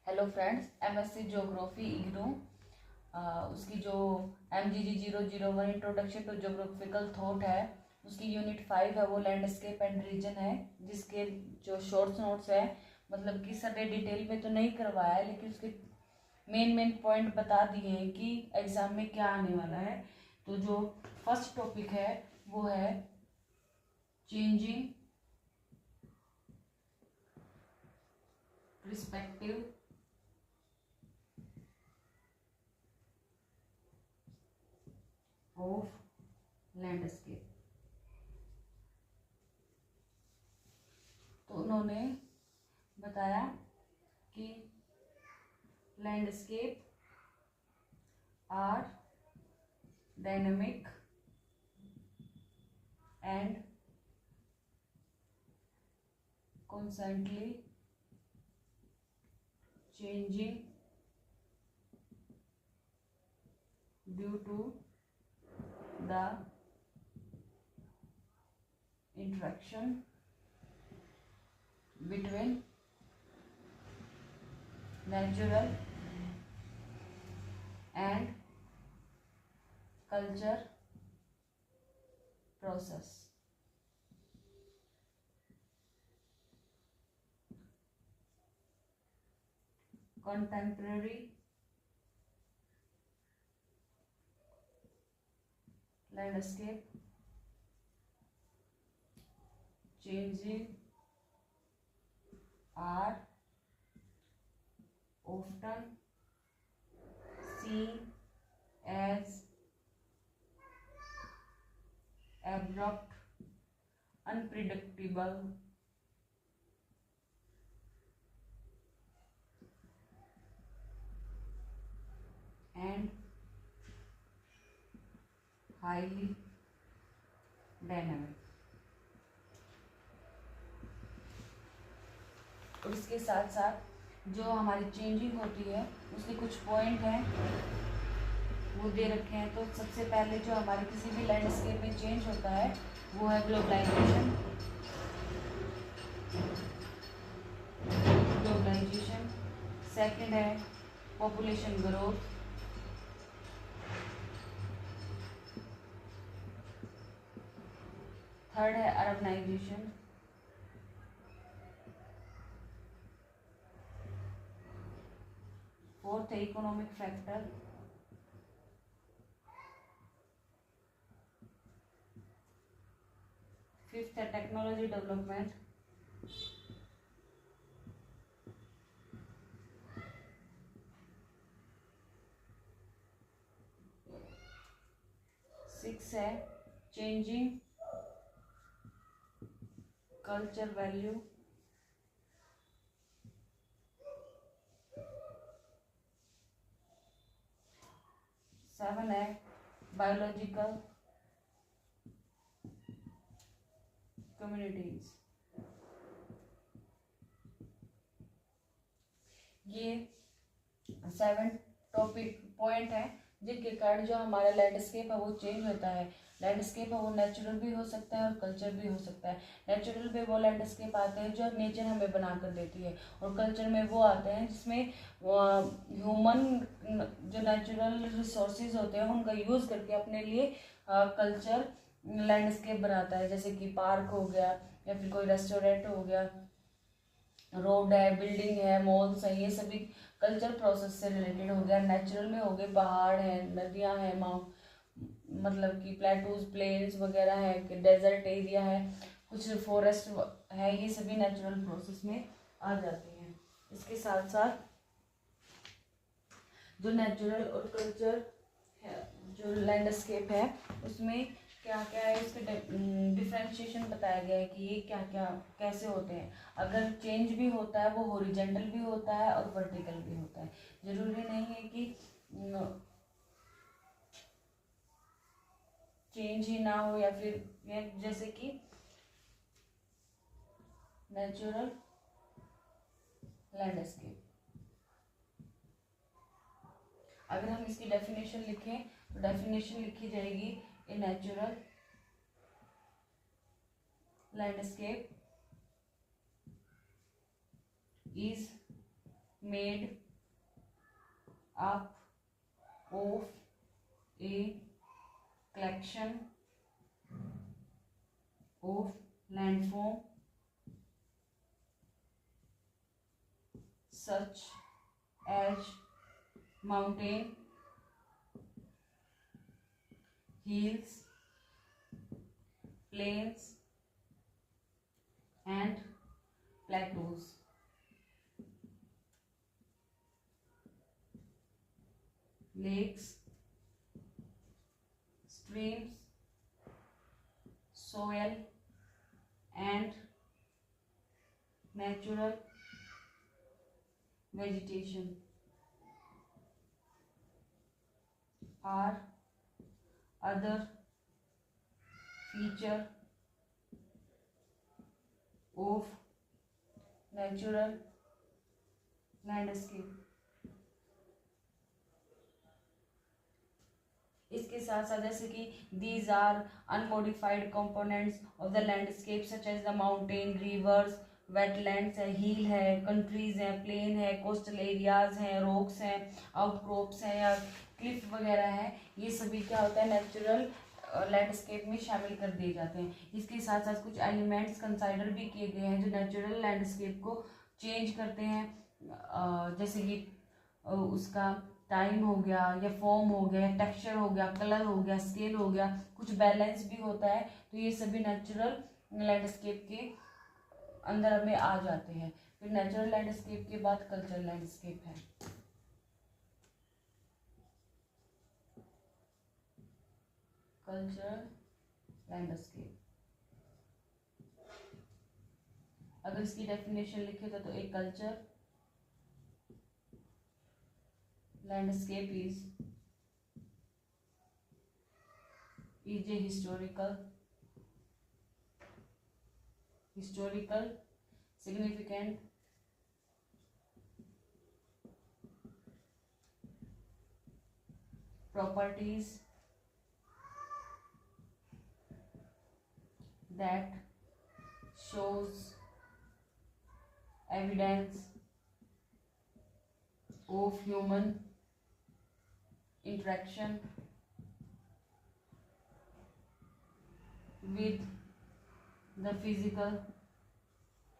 Hello friends, MSc geography IGNOU उसकी जो MGG 001 introduction to geographical thought है, उसकी यूनिट 5 है, वो लैंडस्केप एंड रीजन है, जिसके जो शॉर्ट्स नोट्स है, मतलब कि सर ने डिटेल में तो नहीं करवाया है, लेकिन उसके मेन पॉइंट बता दिए हैं कि एग्जाम में क्या आने वाला है। तो जो फर्स्ट टॉपिक है वो है चेंजिंग perspective ऑफ लैंडस्केप। तो उन्होंने बताया कि landscape are dynamic and constantly changing due to the interaction between natural and culture process। Contemporary landscape changing are often seen as abrupt, unpredictable, and highly dynamic। और इसके साथ साथ जो हमारी चेंजिंग होती है उसके कुछ पॉइंट हैं वो दे रखे हैं। तो सबसे पहले जो हमारे किसी भी लैंडस्केप में चेंज होता है वो है ग्लोबलाइजेशन। सेकंड है पॉपुलेशन ग्रोथ। थर्ड है अर्बनाइजेशन। फोर्थ है इकोनॉमिक फैक्टर। फिफ्थ है टेक्नोलॉजी डेवलपमेंट। सिक्स है चेंजिंग कल्चर वैल्यू। सेवन है बायोलॉजिकल कम्युनिटीज। ये 7 टॉपिक पॉइंट है जिनके कारण जो हमारा लैंडस्केप है वो चेंज होता है। लैंडस्केप है वो नेचुरल भी हो सकता है और कल्चर भी हो सकता है। नेचुरल में वो लैंडस्केप आते हैं जो नेचर हमें बना कर देती है, और कल्चर में वो आते हैं जिसमें ह्यूमन जो नेचुरल रिसोर्सेज होते हैं उनका यूज़ करके अपने लिए कल्चर लैंडस्केप बनाता है। जैसे कि पार्क हो गया, या फिर कोई रेस्टोरेंट हो गया, रोड है, बिल्डिंग है, मॉल्स है, ये सभी कल्चर प्रोसेस से रिलेटेड हो गया। नेचुरल में हो गए पहाड़ हैं, नदियां हैं, मतलब कि प्लेटूज, प्लेन्स वगैरह है, डेजर्ट एरिया है, कुछ फॉरेस्ट है, ये सभी नेचुरल प्रोसेस में आ जाते हैं। इसके साथ साथ जो नेचुरल और कल्चर है, जो लैंडस्केप है, उसमें क्या क्या है, इसके डिफ्रेंशिएशन बताया गया है कि ये क्या क्या कैसे होते हैं। अगर चेंज भी होता है वो हॉरिजॉन्टल भी होता है और वर्टिकल भी होता है। जरूरी नहीं है कि चेंज ही ना हो, या फिर जैसे कि नेचुरल लैंडस्केप, अगर हम इसकी डेफिनेशन लिखें तो डेफिनेशन लिखी जाएगी a natural landscape is made up of A collection of landform such as mountain, hills, plains and plateaus. Lakes, streams, soil and natural vegetation are other feature of natural landscape. इसके साथ साथ जैसे कि these are unmodified components of the landscape such as the mountain, rivers, wetlands है, hill है, countries हैं, plain है, coastal areas हैं, रॉक्स हैं, आउटक्रॉप्स हैं या क्लिफ वगैरह हैं, ये सभी क्या होता है नेचुरल लैंडस्केप में शामिल कर दिए जाते हैं। इसके साथ साथ कुछ एलिमेंट्स कंसाइडर भी किए गए हैं जो नेचुरल लैंडस्केप को चेंज करते हैं, जैसे कि उसका टाइम हो गया या फॉर्म हो गया, टेक्सचर हो गया, कलर हो गया, स्केल हो गया, कुछ बैलेंस भी होता है। तो ये सभी नेचुरल लैंडस्केप के अंदर हमें आ जाते हैं। फिर नेचुरल लैंडस्केप के बाद कल्चरल लैंडस्केप है। कल्चरल लैंडस्केप, अगर इसकी डेफिनेशन लिखे तो एक culture landscape is a historical significant properties that shows evidence of human interaction with the physical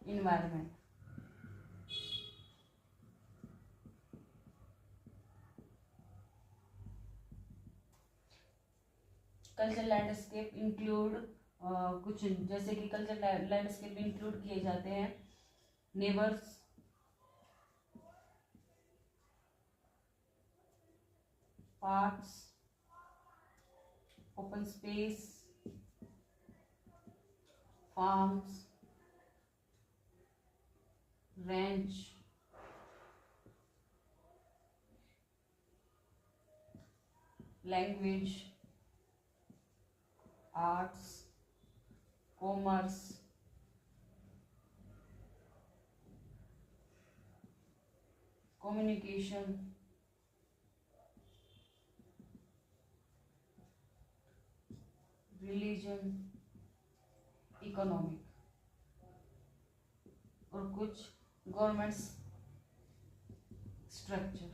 environment. Cultural landscape include कुछ जैसे कि कल्चरल लैंडस्केप इंक्लूड किए जाते हैं neighbours, parks, open space, farms, ranch, language, arts, commerce, communication, religion, economic और कुछ government structure,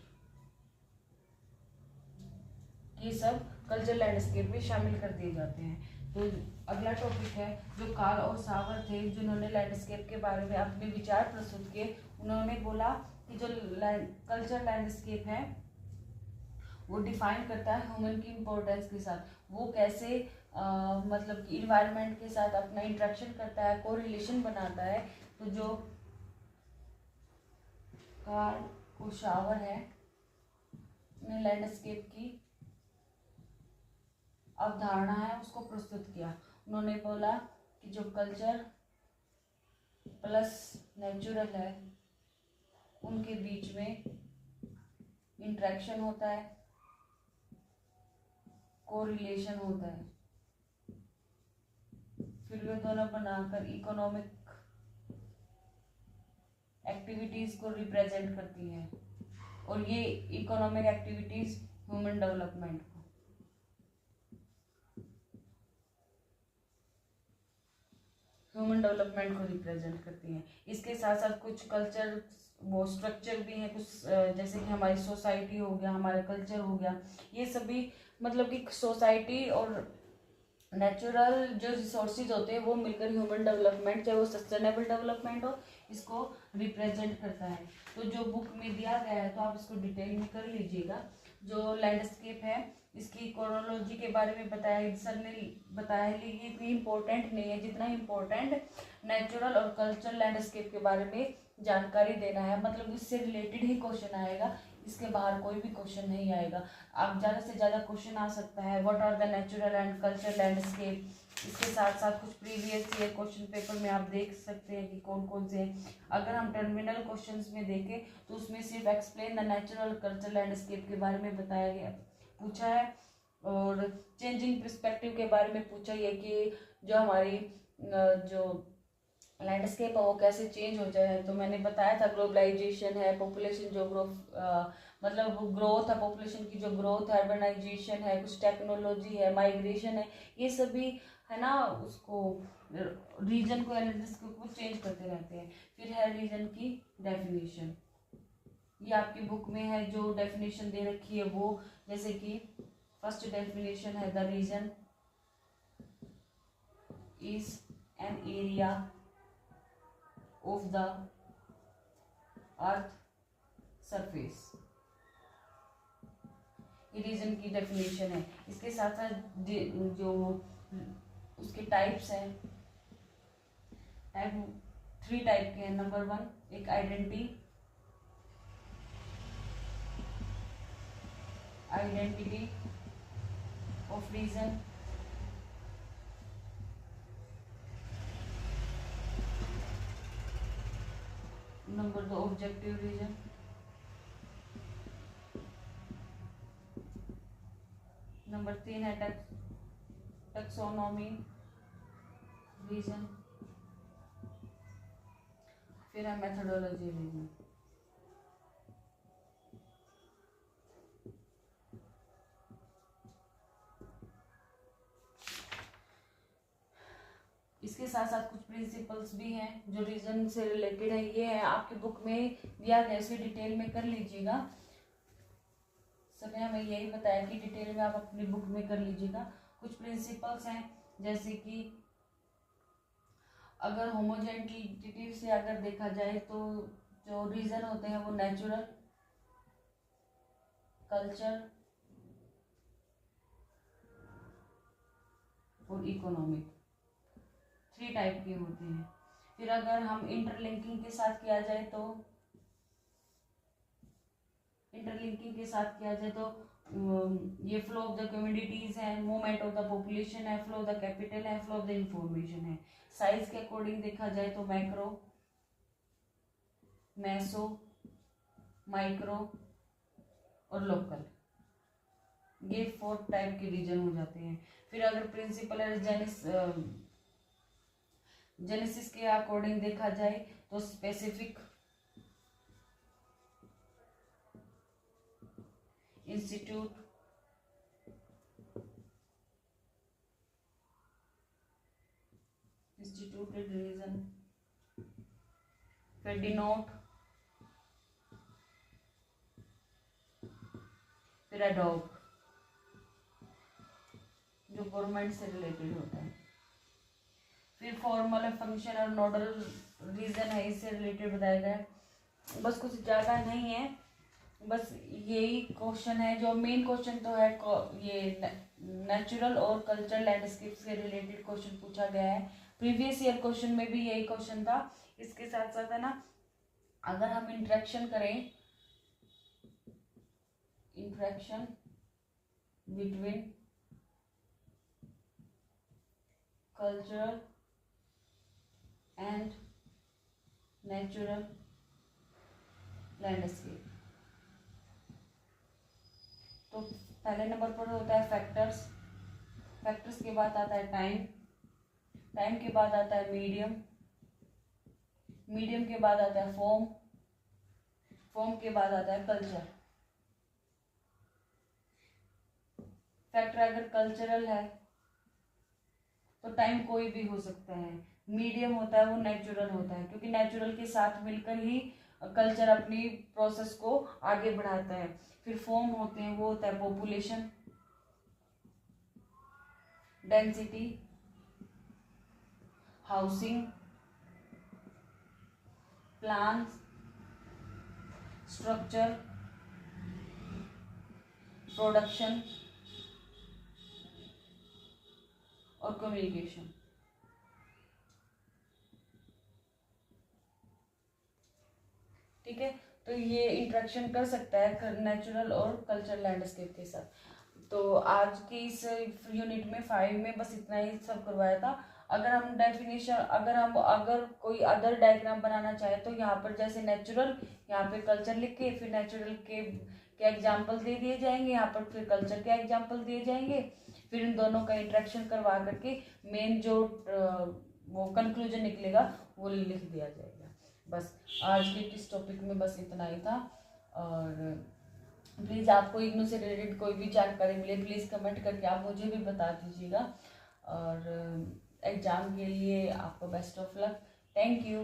ये सब कल्चरल लैंडस्केप में शामिल कर दिए जाते हैं। तो अगला टॉपिक है जो कार्ल और सावर थे जिन्होंने लैंडस्केप के बारे में अपने विचार प्रस्तुत किए। उन्होंने बोला कि जो कल्चरल लैंडस्केप है वो डिफाइन करता है ह्यूमन की इम्पोर्टेंस के साथ, वो कैसे मतलब कि इन्वायरमेंट के साथ अपना इंटरेक्शन करता है, कोरिलेशन बनाता है। तो जो कार्ल और सावर है ने लैंडस्केप की अवधारणा है उसको प्रस्तुत किया। उन्होंने बोला कि जो कल्चर प्लस नेचुरल है उनके बीच में इंटरेक्शन होता है, कोरिलेशन होता है, फिर वे दोनों बनाकर इकोनॉमिक एक्टिविटीज को रिप्रेजेंट करती है और ये इकोनॉमिक एक्टिविटीज ह्यूमन डेवलपमेंट को रिप्रेजेंट करती हैं। इसके साथ साथ कुछ कल्चर वो स्ट्रक्चर भी हैं कुछ, जैसे कि हमारी सोसाइटी हो गया, हमारा कल्चर हो गया, ये सभी मतलब कि सोसाइटी और नेचुरल जो रिसोर्सेज होते हैं वो मिलकर ह्यूमन डेवलपमेंट, चाहे वो सस्टेनेबल डेवलपमेंट हो, इसको रिप्रेजेंट करता है। तो जो बुक में दिया गया है तो आप इसको डिटेल में कर लीजिएगा। जो लैंडस्केप है इसकी क्रोनोलॉजी के बारे में बताया, सर ने बताया है, लेकिन इतनी इम्पोर्टेंट नहीं है जितना इम्पोर्टेंट नेचुरल और कल्चरल लैंडस्केप के बारे में जानकारी देना है। मतलब इससे रिलेटेड ही क्वेश्चन आएगा, इसके बाहर कोई भी क्वेश्चन नहीं आएगा। आप ज़्यादा से ज़्यादा क्वेश्चन आ सकता है what are the natural and cultural landscape. इसके साथ साथ कुछ प्रीवियस ईयर क्वेश्चन पेपर में आप देख सकते हैं कि कौन कौन से हैं। अगर हम टर्मिनल क्वेश्चंस में देखें तो उसमें सिर्फ explain the natural cultural landscape के बारे में बताया गया, पूछा है, और चेंजिंग पर्सपेक्टिव के बारे में पूछा है कि जो हमारी जो लैंडस्केप है वो कैसे चेंज हो जाए। तो मैंने बताया था ग्लोबलाइजेशन है, पॉपुलेशन जो मतलब ग्रोथ है, पॉपुलेशन की जो ग्रोथ है, अर्बनाइजेशन है, कुछ टेक्नोलॉजी है, माइग्रेशन है, ये सभी है ना, उसको रीजन को को चेंज करते रहते हैं। फिर है रीजन की डेफिनेशन, ये आपकी बुक में है जो डेफिनेशन दे रखी है वो, जैसे कि फर्स्ट डेफिनेशन है the region is an area of the earth surface, ये रीजन की डेफिनेशन है। इसके साथ साथ जो उसके टाइप्स हैं, टाइप 3 टाइप के हैं। नंबर 1 एक identity of region, number 2 objective region, number 3 है टैक्सोनॉमी रीजन, फिर है मेथोडोलॉजी रीजन। इसके साथ साथ कुछ प्रिंसिपल्स भी हैं जो रीजन से रिलेटेड है, ये है आपकी बुक में दिया गया, इसे डिटेल में कर लीजिएगा। समय हमें यही बताया कि डिटेल में आप अपनी बुक में कर लीजिएगा। कुछ प्रिंसिपल्स हैं जैसे कि अगर होमोजेनिटी से अगर देखा जाए तो जो रीजन होते हैं वो नेचुरल, कल्चर और इकोनॉमिक, 3 टाइप के होते हैं। फिर अगर हम इंटरलिंकिंग के साथ किया जाए तो ये फ्लो ऑफ द कम्युनिटीज है, मूवमेंट ऑफ द पॉपुलेशन है, फ्लो ऑफ द कैपिटल है, फ्लो ऑफ द इंफॉर्मेशन है। साइज के अकॉर्डिंग देखा जाए तो मैक्रो, मेसो, माइक्रो और लोकल, ये 4 टाइप के रीजन हो जाते हैं। फिर अगर प्रिंसिपल जेनेसिस के अकॉर्डिंग देखा जाए तो स्पेसिफिक, इंस्टीट्यूटेड रीजन, फिर डिनोट, फिर एडॉप्ट जो गवर्नमेंट से रिलेटेड होता है, फिर फॉर्मल फंक्शन और नोडल रीजन है, इससे रिलेटेड बताया गया है। बस कुछ ज़्यादा नहीं है, बस यही क्वेश्चन है। जो मेन क्वेश्चन तो है ये नेचुरल और कल्चरल लैंडस्केप से रिलेटेड क्वेश्चन पूछा गया है। प्रीवियस ईयर क्वेश्चन में भी यही क्वेश्चन था। इसके साथ साथ है ना, अगर हम इंटरेक्शन करें, interaction between cultural and natural landscape, तो पहले नंबर पर होता है फैक्टर्स, फैक्टर्स के बाद आता है टाइम, टाइम के बाद आता है मीडियम, मीडियम के बाद आता है फॉर्म, फॉर्म के बाद आता है कल्चर। फैक्टर अगर कल्चरल है तो टाइम कोई भी हो सकता है, मीडियम होता है वो नेचुरल होता है, क्योंकि नेचुरल के साथ मिलकर ही कल्चर अपनी प्रोसेस को आगे बढ़ाता है। फिर फॉर्म होते हैं, वो होता है population, density, housing, plans, structure, production और कम्युनिकेशन। ठीक है, तो ये इंटरेक्शन कर सकता है नेचुरल और कल्चरल लैंडस्केप के साथ। तो आज की इस यूनिट में 5 में बस इतना ही सब करवाया था। अगर हम डेफिनेशन, अगर कोई अदर डायग्राम बनाना चाहे तो यहाँ पर जैसे नेचुरल, यहाँ पे कल्चर लिख के फिर नेचुरल के एग्जाम्पल दे दिए जाएंगे, यहाँ पर फिर कल्चर के एग्जाम्पल दिए जाएंगे, फिर इन दोनों का इंटरेक्शन करवा करके मेन जो वो कंक्लूजन निकलेगा वो लिख दिया जाएगा। बस आज के इस टॉपिक में बस इतना ही था। और प्लीज़ आपको इग्नू से रिलेटेड कोई भी जानकारी मिले प्लीज़ कमेंट करके आप मुझे भी बता दीजिएगा। और एग्ज़ाम के लिए आपको best of luck. Thank you.